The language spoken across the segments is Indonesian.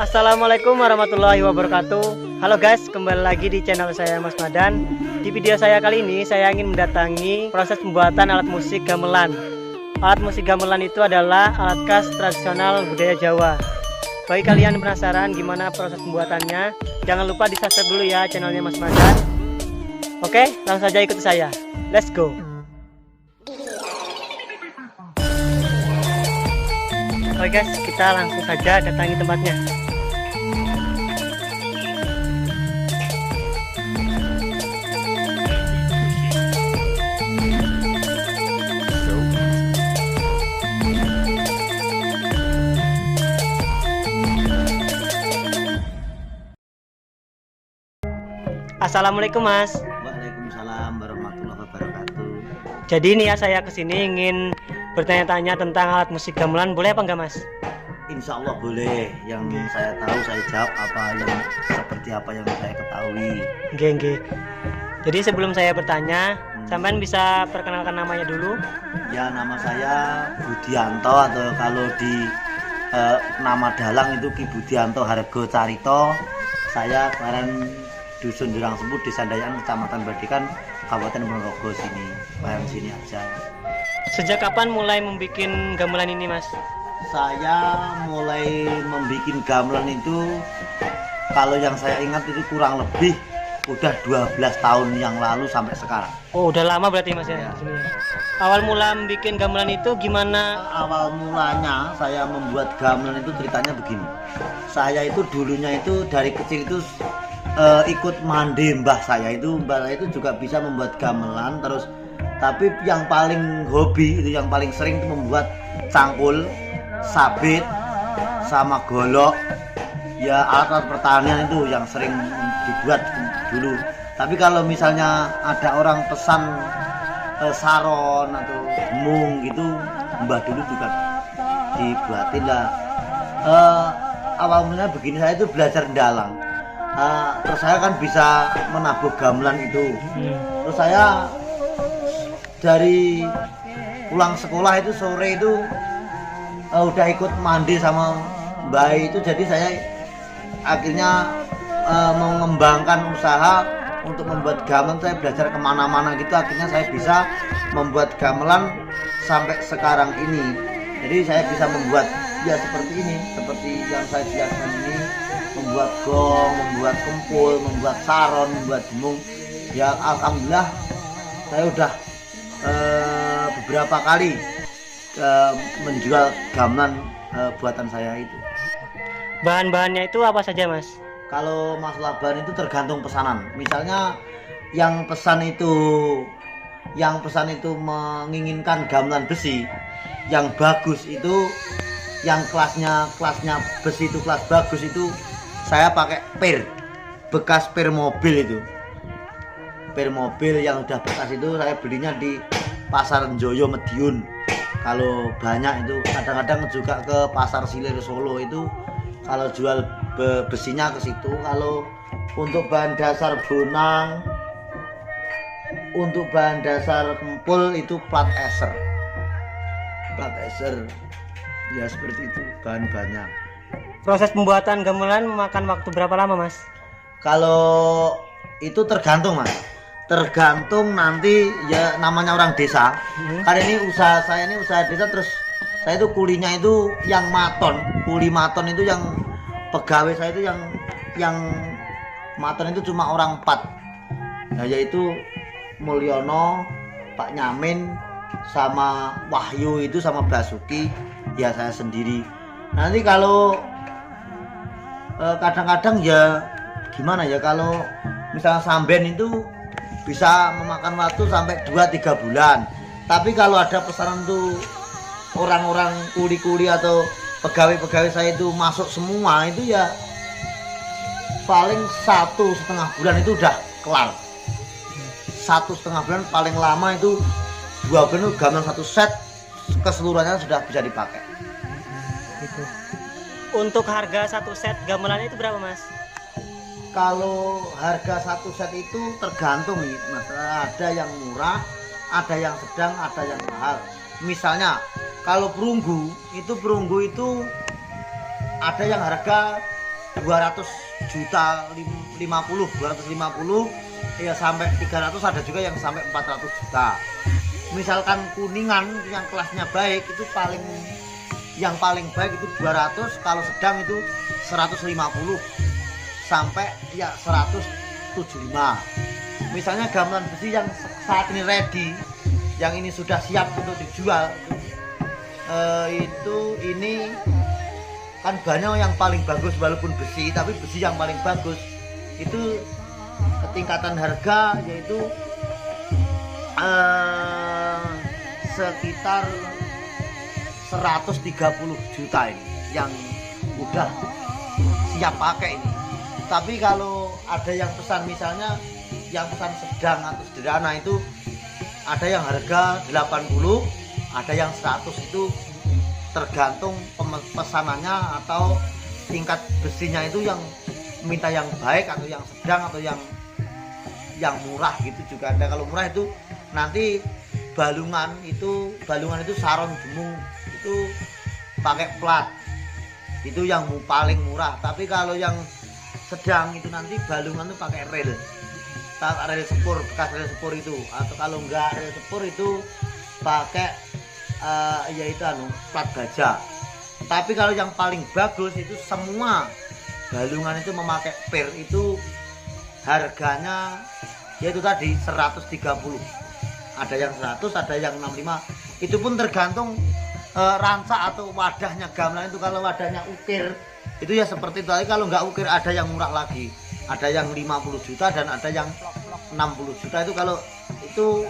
Assalamualaikum warahmatullahi wabarakatuh. Halo guys, kembali lagi di channel saya Mas Madan. Di video saya kali ini saya ingin mendatangi proses pembuatan alat musik gamelan. Alat musik gamelan itu adalah alat khas tradisional budaya Jawa. Bagi kalian yang penasaran gimana proses pembuatannya, jangan lupa di subscribe dulu ya channelnya Mas Madan. Oke, langsung saja ikuti saya. Let's go. Oke guys, kita langsung saja datangi tempatnya. Assalamualaikum Mas. Waalaikumsalam warahmatullahi wabarakatuh. Jadi ini ya, saya kesini ingin bertanya-tanya tentang alat musik gamelan, boleh apa enggak Mas? Insya Allah boleh. Yang saya tahu saya jawab seperti apa yang saya ketahui. Oke. Jadi sebelum saya bertanya, sampean bisa perkenalkan namanya dulu? Ya, nama saya Budianto, atau kalau di nama dalang itu Ki Budianto Hargo Carito. Saya kemarin Dusun Jurang Semput, Desa Dayan, Kecamatan Badikan, Kabupaten Ponorogo sini. Kemarin sini aja. Sejak kapan mulai membuat gamelan ini Mas? Saya mulai membuat gamelan itu, kalau yang saya ingat itu kurang lebih udah 12 tahun yang lalu sampai sekarang. Oh, udah lama berarti Mas ya? Sini. Awal mula membuat gamelan itu gimana? Awal mulanya saya membuat gamelan itu ceritanya begini. Saya itu dulunya itu dari kecil itu ikut mandi mbah saya itu juga bisa membuat gamelan terus. Tapi yang paling hobi itu, yang paling sering itu membuat cangkul, sabit, sama golok. Ya, alat-alat pertanian itu yang sering dibuat dulu. Tapi kalau misalnya ada orang pesan saron atau mung gitu, mbah dulu juga dibuatin lah. Awal mulanya begini, saya itu belajar dalang. Terus saya kan bisa menabuh gamelan itu. Terus saya dari pulang sekolah itu sore itu udah ikut mandi sama mbak itu, jadi saya akhirnya mengembangkan usaha untuk membuat gamelan. Saya belajar kemana-mana gitu, akhirnya saya bisa membuat gamelan sampai sekarang ini. Jadi saya bisa membuat ya seperti ini, seperti yang saya jelaskan ini, membuat gong, membuat kempul, membuat saron, membuat demung. Ya alhamdulillah saya udah beberapa kali menjual gamelan buatan saya itu. Bahan-bahannya itu apa saja Mas? Kalau masalah bahan itu tergantung pesanan. Misalnya yang pesan itu menginginkan gamelan besi yang bagus itu, yang kelasnya besi itu, kelas bagus itu, saya pakai bekas per mobil itu. Per mobil yang udah bekas itu saya belinya di Pasar Njoyo Mediun. Kalau banyak itu, kadang-kadang juga ke Pasar Silir Solo itu kalau jual besinya ke situ. Kalau untuk bahan dasar bonang, untuk bahan dasar kempul itu plat eser. Ya seperti itu bahan-bahannya. Proses pembuatan gamelan memakan waktu berapa lama Mas? Kalau itu tergantung Mas, tergantung nanti ya, namanya orang desa. Karena ini usaha saya, ini usaha desa, terus saya itu kulinya itu yang maton, kuli maton itu, yang pegawai saya itu yang maton itu cuma orang 4. Nah, yaitu Mulyono, Pak Nyamin, sama Wahyu itu, sama Basuki, ya saya sendiri. Nanti kalau kadang-kadang ya gimana ya, kalau misalnya samben itu bisa memakan waktu sampai 2-3 bulan. Tapi kalau ada pesanan tuh orang-orang kuli-kuli atau pegawai-pegawai saya itu masuk semua, itu ya paling 1,5 bulan itu udah kelar. 1,5 bulan paling lama itu 2 bulan itu gamelan satu set keseluruhannya sudah bisa dipakai. Gitu. Untuk harga satu set gamelan itu berapa Mas? Kalau harga satu set itu tergantung nih Mas, ada yang murah, ada yang sedang, ada yang mahal. Misalnya kalau perunggu itu ada yang harga 200 juta 250 ya sampai 300, ada juga yang sampai 400 juta. Misalkan Kuningan yang kelasnya baik itu yang paling baik itu 200, kalau sedang itu 150 sampai ya 175. Misalnya gamelan besi yang saat ini ready, yang ini sudah siap untuk dijual, ini kan banyak yang paling bagus, walaupun besi tapi besi yang paling bagus itu ketingkatan harga yaitu sekitar 130 juta ini yang udah siap pakai ini. Tapi kalau ada yang pesan, misalnya yang pesan sedang atau sederhana, itu ada yang harga 80, ada yang 100, itu tergantung pesanannya atau tingkat besinya itu yang minta yang baik atau yang sedang atau yang murah gitu juga ada. Kalau murah itu nanti balungan itu saron jemung itu pakai plat, itu yang paling murah. Tapi kalau yang sedang itu nanti balungan itu pakai rel sepur, bekas rel sepur itu, atau kalau enggak rel sepur itu pakai yaitu plat baja. Tapi kalau yang paling bagus itu semua balungan itu memakai per, itu harganya yaitu tadi 130, ada yang 100, ada yang 65. Itu pun tergantung ranca atau wadahnya gamelan itu. Kalau wadahnya ukir itu ya seperti itu. Kalau nggak ukir ada yang murah lagi, ada yang 50 juta dan ada yang 60 juta. Itu kalau itu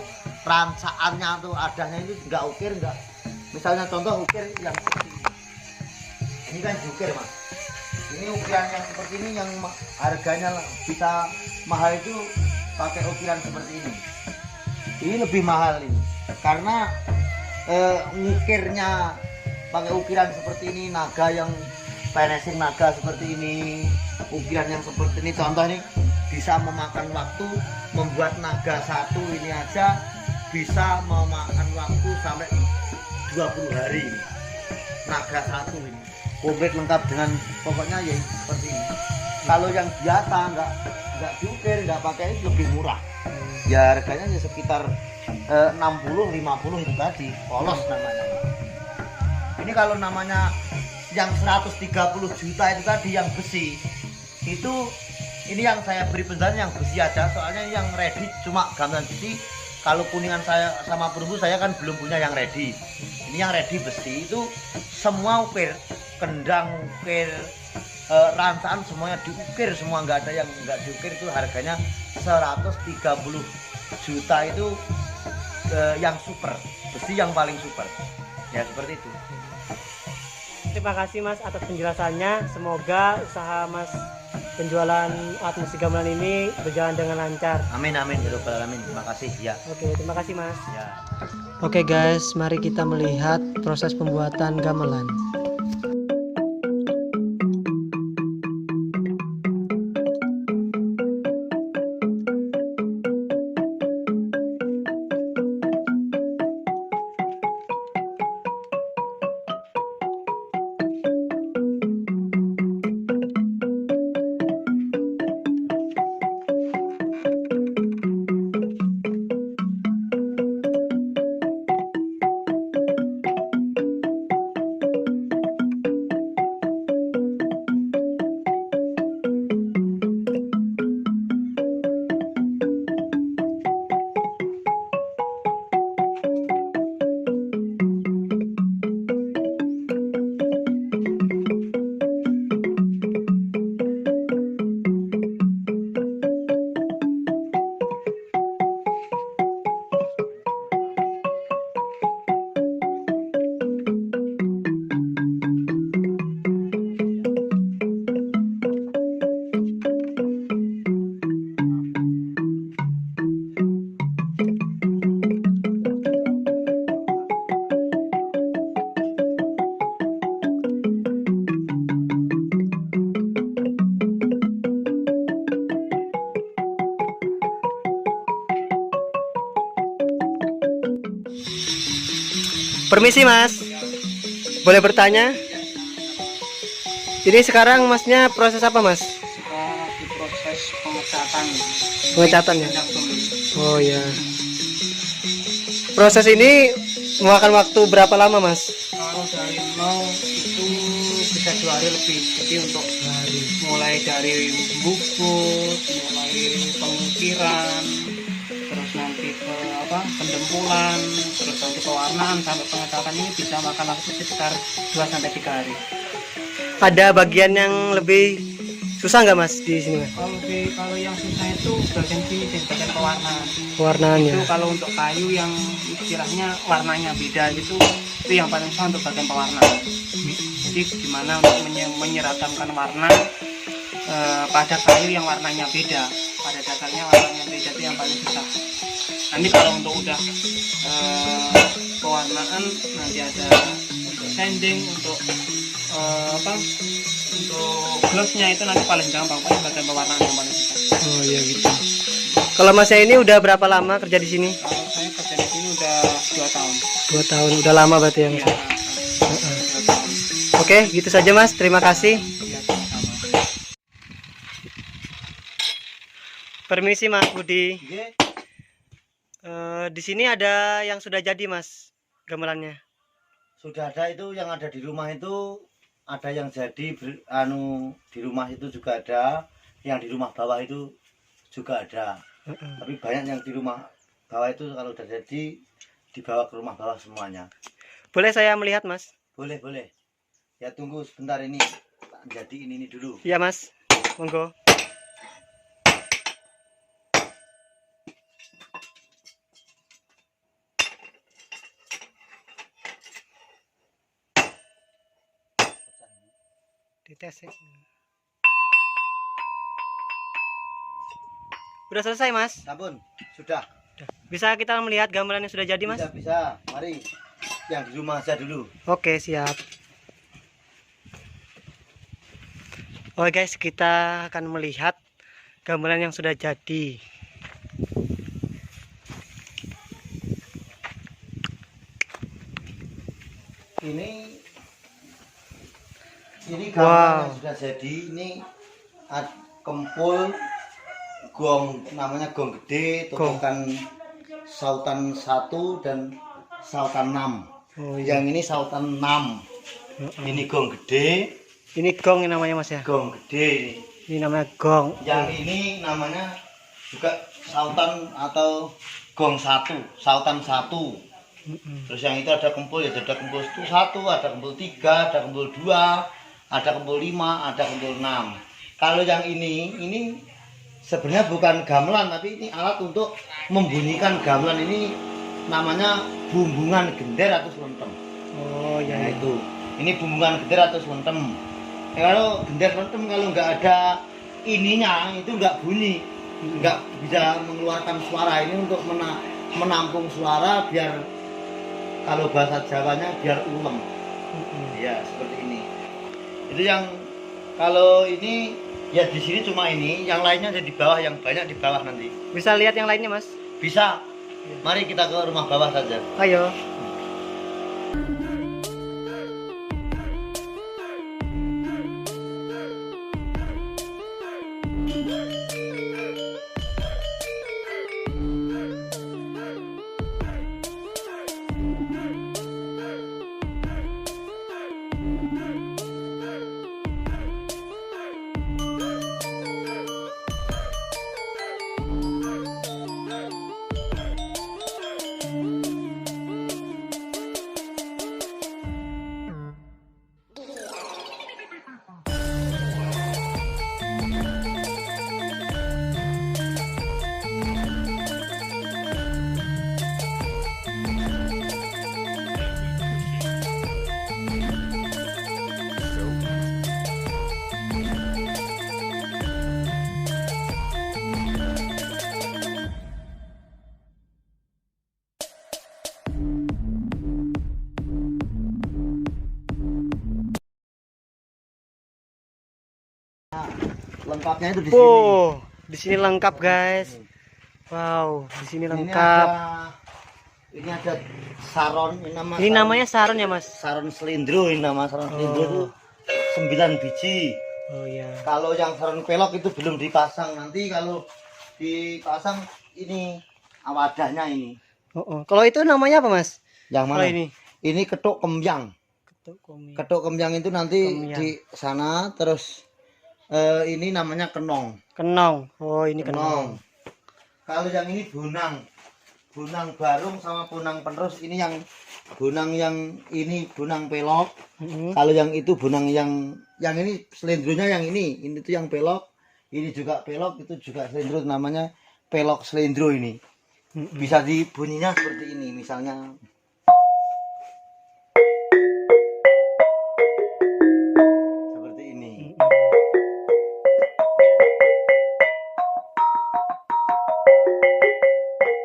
rancaannya atau adanya itu nggak ukir, nggak, misalnya contoh ukir yang seperti ini kan jukir mas, ini ukiran yang seperti ini yang harganya bisa mahal itu pakai ukiran seperti ini lebih mahal ini, karena ngukirnya pakai ukiran seperti ini, naga yang finishing naga seperti ini, ukiran yang seperti ini, contoh ini bisa memakan waktu membuat naga satu ini aja bisa memakan waktu sampai 20 hari ini. Naga satu ini komplit lengkap dengan pokoknya ya seperti ini. Kalau yang biasa nggak diukir, nggak pakai, itu lebih murah ya, harganya ya sekitar 60-50 itu tadi, polos namanya. Ini kalau namanya yang 130 juta itu tadi yang besi itu, ini yang saya beri penjelasan yang besi aja, soalnya yang ready cuma gamelan besi. Kalau Kuningan saya sama perunggu saya kan belum punya yang ready. Ini yang ready besi itu semua ukir, kendang ukir, rancaan semuanya diukir semua, nggak ada yang nggak diukir. Itu harganya 130 juta itu yang super, besi yang paling super ya, seperti itu. Terima kasih Mas atas penjelasannya. Semoga usaha Mas penjualan alat musik gamelan ini berjalan dengan lancar. Amin amin ya rabbal alamin. Terima kasih ya. Oke, terima kasih Mas. Ya. Oke guys, mari kita melihat proses pembuatan gamelan. Permisi Mas, boleh bertanya? Ini sekarang masnya proses apa mas? Di proses pengecatan. Pengecatan ya? Minyak bumi. Oh ya. Proses ini memakan waktu berapa lama mas? Kalau dari nol itu bisa 2 hari lebih. Jadi untuk mulai dari bubut, mulai pengukiran, terus nanti ke pendempulan, terus nanti pewarnaan sampai pengecatan ini bisa makan waktu sekitar 2-3 hari. Ada bagian yang lebih susah nggak mas di sini mas? Kalau yang susah itu bagian sini, bagian pewarnaan. Pewarnaannya. Itu kalau untuk kayu yang istilahnya warnanya beda gitu, itu yang paling susah untuk bagian pewarnaan. Jadi gimana untuk menyeragamkan warna pada kayu yang warnanya beda, pada dasarnya warnanya beda itu yang paling susah. Nanti kalau untuk udah pewarnaan nanti ada untuk sanding, untuk untuk glossnya itu nanti paling gampang, paling bagian pewarnaan yang paling susah. Oh iya gitu. Kalau masnya ini udah berapa lama kerja di sini? Kalau saya kerja di sini udah 2 tahun. 2 tahun, udah lama berarti ya mas? Iya, 2 tahun. Oke, gitu saja mas. Terima kasih. Iya, sama. Permisi mas Budi. Oke. Di sini ada yang sudah jadi mas gamelannya. Sudah ada itu, yang ada di rumah itu ada yang jadi di rumah itu juga ada, yang di rumah bawah itu juga ada. Tapi banyak yang di rumah bawah itu kalau udah jadi dibawa ke rumah bawah semuanya. Boleh saya melihat mas? Boleh, boleh. Ya tunggu sebentar, ini tak jadi ini dulu. Iya mas, monggo. Dites ya. Udah selesai mas? Sampun, sudah. Bisa kita melihat gamelan yang sudah jadi mas? Bisa, bisa. Mari, yang di rumah aja dulu. Oke siap. Oke guys, kita akan melihat gamelan yang sudah jadi. Ini gamelan yang sudah jadi. Ini kempul, gong, namanya gong gede, totokan sautan 1 dan sautan 6. Oh, iya. Yang ini sautan 6. Ini gong gede. Ini gong yang namanya mas ya? Gong gede ini. Ini namanya gong. Yang ini namanya juga sautan atau gong 1, sautan 1. Terus yang itu ada kempul, ya ada kempul 1, ada kempul 3, ada kempul 2, ada kempul 5, ada kempul 6. Kalau yang ini sebenarnya bukan gamelan, tapi ini alat untuk membunyikan gamelan. Ini namanya bumbungan gender atau slentem. Oh ya, Nah, itu. Ini bumbungan gender atau slentem. Kalau gender slentem kalau nggak ada ininya itu nggak bunyi, nggak bisa mengeluarkan suara. Ini untuk menampung suara biar kalau bahasa Jawanya biar ulem. Ya seperti ini. Itu yang kalau ini ya di sini cuma ini, yang lainnya ada di bawah, yang banyak di bawah nanti. bisa lihat yang lainnya mas? Bisa. Mari kita ke rumah bawah saja. Ayo. Lengkapnya itu di sini. Oh, di sini lengkap guys. Wow, di sini lengkap. Ini ada saron, Ini namanya saron ya mas? saron selindro, ini nama saron selindro itu 9 biji. Oh iya. Kalau yang saran pelok itu belum dipasang. Nanti kalau dipasang ini wadahnya ini. Oh. Kalau itu namanya apa Mas? Yang mana? Kalau ini Ini ketuk kembyang. ketuk komi. Ketuk kembyang itu nanti Kembyang. di sana. Terus ini namanya kenong. Kenong. Oh ini kenong. Kalau yang ini bunang. Bunang barung sama bunang penerus. Ini yang bunang yang ini bunang pelok. Kalau yang itu bunang yang ini selendronya yang ini tuh yang pelok. Ini juga pelok, itu juga selendro, namanya pelok selendro ini. Bisa dibunyinya seperti ini misalnya. Seperti ini.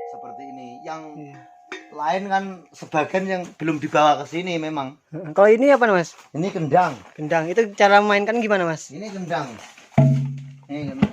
Seperti ini. Yang lain kan sebagian yang belum dibawa ke sini memang. Kalau ini apa Mas? Ini kendang. Kendang. Itu cara mainkan gimana Mas? Ini kendang. Ini kendang.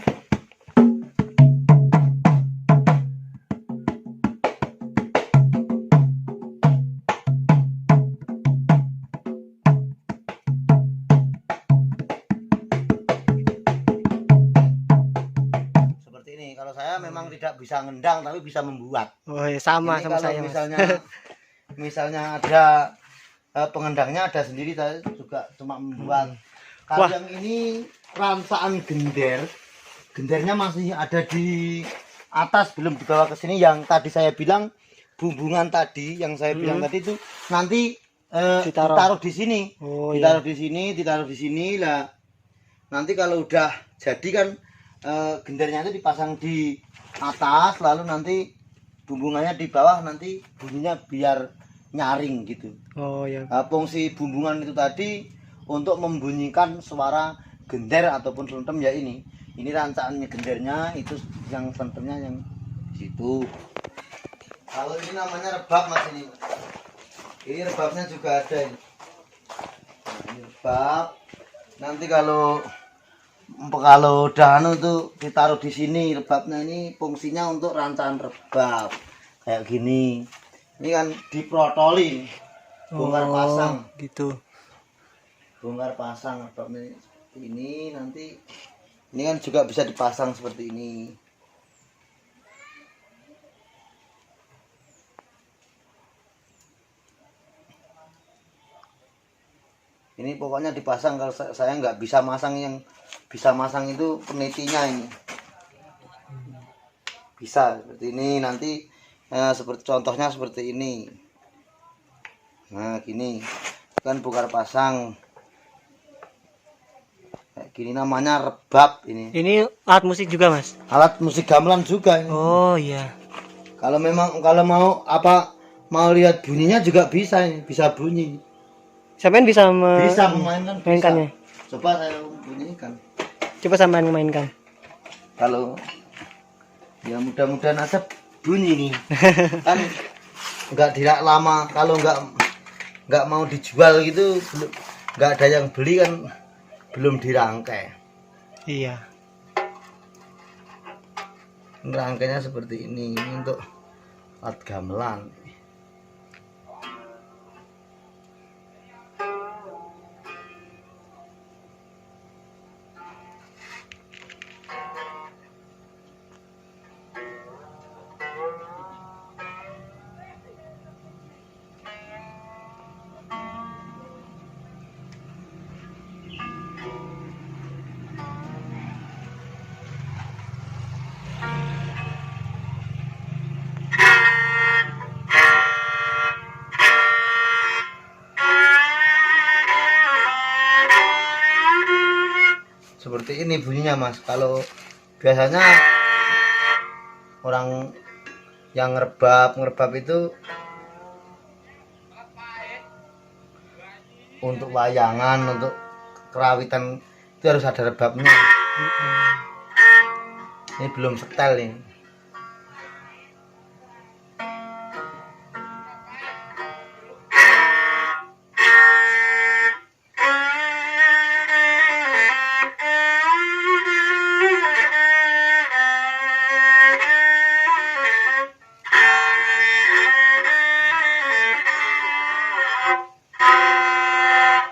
Seperti ini. Kalau saya memang tidak bisa ngendang tapi bisa membuat. Oh ya sama Ini sama kalau saya Mas. misalnya ada pengendangnya ada sendiri, saya juga cuma membuat. Kalau Wah. yang ini ransaan gender, gendernya masih ada di atas, belum dibawa ke sini. Yang tadi saya bilang bumbungan tadi, yang saya bilang tadi itu nanti ditaruh di sini. Oh Ditaruh iya. di sini, ditaruh di sini lah. Nanti kalau udah jadi kan gendernya itu dipasang di atas, lalu nanti bumbungannya di bawah, nanti bunyinya biar nyaring gitu. Oh ya. Fungsi bumbungan itu tadi untuk membunyikan suara gender ataupun sentem ya ini. Ini rancaannya gendernya, itu yang sentemnya yang di situ. Kalau ini namanya rebab Mas ini. Ini rebabnya juga ada ini. Nah, ini rebab. Nanti kalau udah anu tuh ditaruh di sini rebabnya, ini fungsinya untuk rancaan rebab. Kayak gini. Ini kan diprotoli. Bongkar pasang. Gitu. Bongkar pasang rebabnya seperti ini. Nanti ini kan juga bisa dipasang seperti ini. Ini pokoknya dipasang. Kalau saya nggak bisa masang, yang bisa masang itu penitinya ini. Bisa seperti ini. Nanti seperti contohnya seperti ini. Nah gini kan bongkar pasang. Kayak gini namanya rebab ini. Ini alat musik juga Mas? Alat musik gamelan juga ini. Oh iya. Kalau mau lihat bunyinya juga bisa ini, bisa bunyi. Sampean bisa Bisa memainkan, mainkannya. bisa. Coba saya bunyikan. Coba sampean memainkan. Kalau ya mudah-mudahan aja bunyi nih. Kan tidak lama, kalau nggak mau dijual gitu, nggak ada yang beli kan, belum dirangkai. Iya. Rangkainya seperti ini untuk alat gamelan. Seperti ini bunyinya Mas. Kalau biasanya orang yang ngerebab itu untuk wayangan, untuk kerawitan itu harus ada rebabnya. Ini belum setel nih.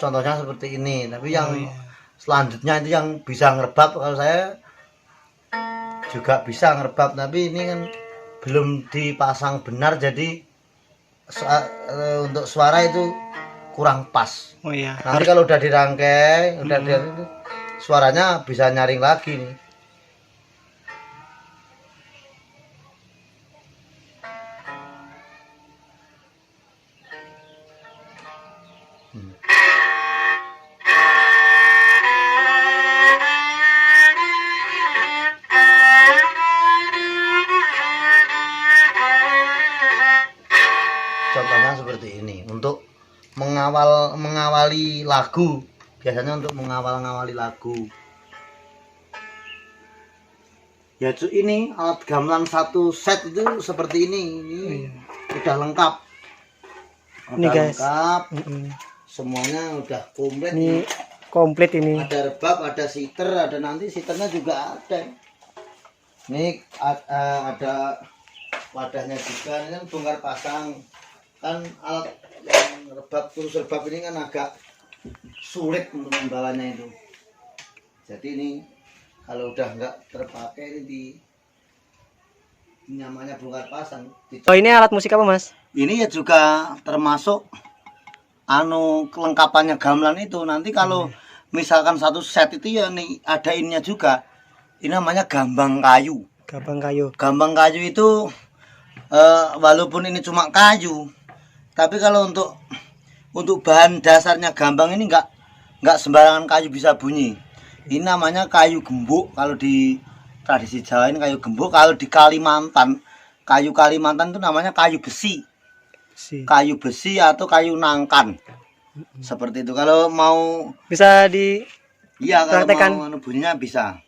contohnya seperti ini. Tapi yang selanjutnya itu yang bisa ngerebab, kalau saya juga bisa ngerebab, tapi ini kan belum dipasang benar, jadi untuk suara itu kurang pas. Oh iya. Nanti kalau udah dirangkai, suaranya bisa nyaring lagi nih. Contohnya seperti ini untuk mengawali lagu, biasanya untuk mengawali lagu. Ya ini alat gamelan satu set itu seperti ini udah lengkap. Ini guys, lengkap, semuanya udah komplit. Ini komplit ini. Ada rebab, ada siter, ada nanti siternya juga ada. Ini ada wadahnya juga, ini kan bongkar pasang. Kan alat yang rebab, terus rebab ini kan agak sulit untuk membawanya itu. Jadi ini kalau udah nggak terpakai ini namanya bongkar pasang. Oh ini alat musik apa mas? Ini ya juga termasuk kelengkapannya gamelan itu. Nanti kalau misalkan satu set itu ya nih ada ininya juga. Ini namanya gambang kayu. Gambang kayu. Gambang kayu itu walaupun ini cuma kayu, tapi kalau untuk bahan dasarnya gambang ini nggak sembarangan kayu bisa bunyi. Ini namanya kayu gembok. Kalau di tradisi Jawa ini kayu gembok. Kalau di Kalimantan, kayu Kalimantan itu namanya kayu besi. Kayu besi atau kayu nangkan. Seperti itu. Kalau mau bisa di iya, kalau praktekan. mau bunyinya bisa.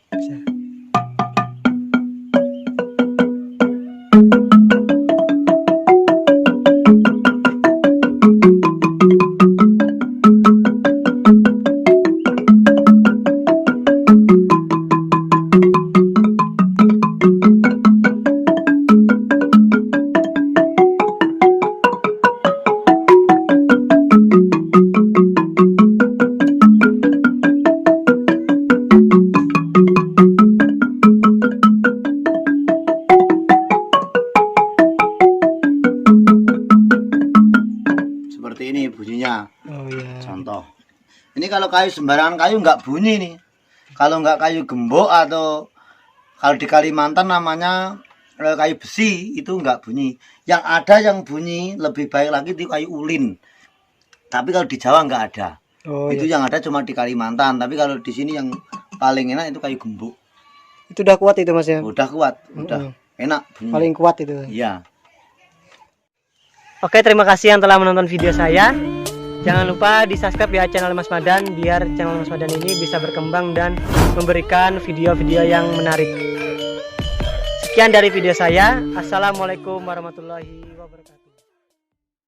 Seperti ini bunyinya. Oh iya. Contoh. Ini kalau kayu sembarangan kayu nggak bunyi nih. Kalau nggak kayu gembok atau kalau di Kalimantan namanya kayu besi itu nggak bunyi. Yang ada yang bunyi lebih baik lagi di kayu ulin. Tapi kalau di Jawa nggak ada. Oh, itu iya. yang ada cuma di Kalimantan. Tapi kalau di sini yang paling enak itu kayu gembok. Itu udah kuat itu mas ya? Udah kuat, udah enak bunyinya. Paling kuat itu. Iya. Oke, terima kasih yang telah menonton video saya. Jangan lupa di subscribe ya channel Mas Madan, biar channel Mas Madan ini bisa berkembang dan memberikan video-video yang menarik. Sekian dari video saya. Assalamualaikum warahmatullahi wabarakatuh.